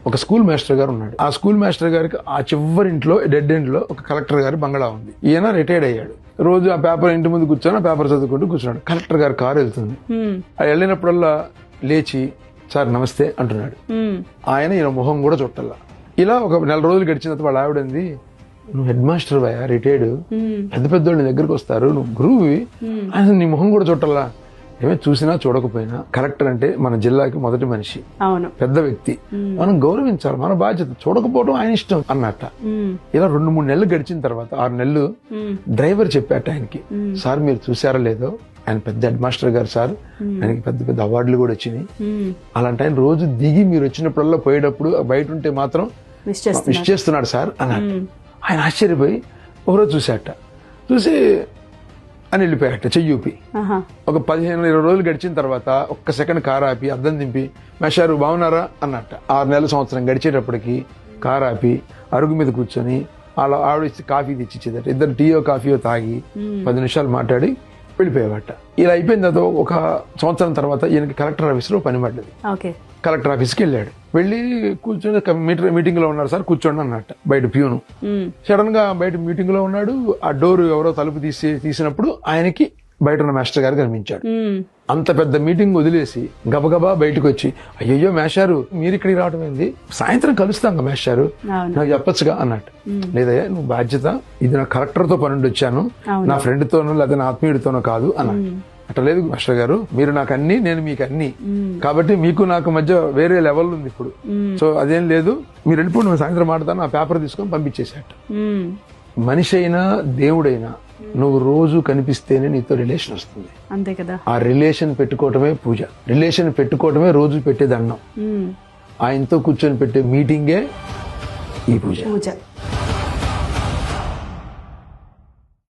ఒక school master గారు ఉన్నాడు. ఆ స్కూల్ మాస్టర్ గారికి ఆ చివరింట్లో డెడ్ ఎండ్ లో ఒక కలెక్టర్ గారి బంగళా ఉంది. ఈయన రిటైర్డ్ అయ్యాడు. రోజు ఆ పేపర్ ఇంటి ముందు కూర్చొని ఆ పేపర్ చదువుకుంటూ కూర్చున్నాడు. కలెక్టర్ గారి కారు వెళ్తుంది. ఆ వెళ్ళినప్పుడల్లా లేచి సార్ నమస్తే అంటున్నాడు. ఈయన మొహం కూడా చుట్టల్లా. ఇలా ఒక 4 రోజులు గడిచిన తర్వాత వాళ్ళ ఆవిడంది, నువ్వు హెడ్ మాస్టర్ అయ్యా, రిటైర్డ్, పెద్ద పెద్దోళ్ళు దగ్గరికి వస్తారు, నువ్వు గురువువి, ఆయన నీ మొహం కూడా చుట్టల్లా. ఏమే చూసినా చూడకపోయినా కలెక్టర్ అంటే మన జిల్లాకి మొదటి మనిషి, పెద్ద వ్యక్తి, మనం గౌరవించాలి, మన బాధ్యత. చూడకపోవడం ఆయన ఇష్టం అన్నట్ట. ఇలా 2-3 నెలలు గడిచిన తర్వాత 6 నెలలు డ్రైవర్ చెప్పాట ఆయనకి, సార్ మీరు చూసారా లేదో ఆయన పెద్ద హెడ్ మాస్టర్ గారు సార్, ఆయనకి పెద్ద పెద్ద అవార్డులు కూడా వచ్చినాయి. అలాంటి ఆయన రోజు దిగి మీరు వచ్చినప్పుడల్లా పోయేటప్పుడు బయట ఉంటే మాత్రం విష్ చేస్తున్నాడు సార్ అన్నట్టు. ఆయన ఆశ్చర్యపోయి ఒకరోజు చూసి అని వెళ్ళిపోయాట చెయ్యూపి. ఒక 15-20 రోజులు గడిచిన తర్వాత ఒక్క సెకండ్ కారు ఆపి అద్దం దింపి, మేషారు బాగున్నారా అన్నట్ట. 6 నెలల సంవత్సరం గడిచేటప్పటికి కారు ఆపి అరుగు మీద కూర్చొని అలా ఆవిడ కాఫీ తెచ్చిచ్చేదట. ఇద్దరు టీయో కాఫీయో తాగి 10 నిమిషాలు మాట్లాడి వెళ్ళిపోయేవాట. ఇలా అయిపోయిన తర్వాత ఒక సంవత్సరం తర్వాత ఈయనకి కలెక్టర్ ఆఫీస్ లో పని పడ్డది. కలెక్టర్ ఆఫీస్కి వెళ్ళాడు. వెళ్ళి కూర్చొని మీటింగ్ లో ఉన్నారు సార్ కూర్చోండి అన్నట్ట. బయట ప్యూను సడన్ గా బయట మీటింగ్ లో ఉన్నాడు. ఆ డోర్ ఎవరో తలుపు తీసినప్పుడు ఆయనకి బయట ఉన్న మాస్టర్ గారు కనిపించాడు. అంత పెద్ద మీటింగ్ వదిలేసి గబగబా బయటకు వచ్చి, అయ్యయ్యో మేషారు మీరు ఇక్కడికి రావడం ఏంది, సాయంత్రం కలుస్తాం కదా మేషారు, నాకు చెప్పొచ్చుగా అన్నట్టు. లేదయ్యా నువ్వు బాధ్యత, ఇది నా కలెక్టర్ తో పనుండి వచ్చాను, నా ఫ్రెండ్ తోనో లేదా నా ఆత్మీయుడితోనో కాదు అన్నట్టు. అట్లా లేదు మాస్టర్ గారు, మీరు నాకు అన్ని, నేను మీకు అన్ని, కాబట్టి మీకు నాకు మధ్య వేరే లెవెల్ ఉంది ఇప్పుడు, సో అదేం లేదు, మీరు వెళ్ళిపోయి నువ్వు సాయంత్రం మాట్లాడతాను, ఆ పేపర్ తీసుకొని పంపించేసేట. మనిషి అయినా దేవుడైనా నువ్వు రోజు కనిపిస్తేనే నీతో రిలేషన్ వస్తుంది, అంతే కదా. ఆ రిలేషన్ పెట్టుకోవటమే పూజ, రిలేషన్ పెట్టుకోవటమే రోజు పెట్టే దండం, ఆయనతో కూర్చొని పెట్టే మీటింగే ఈ పూజ.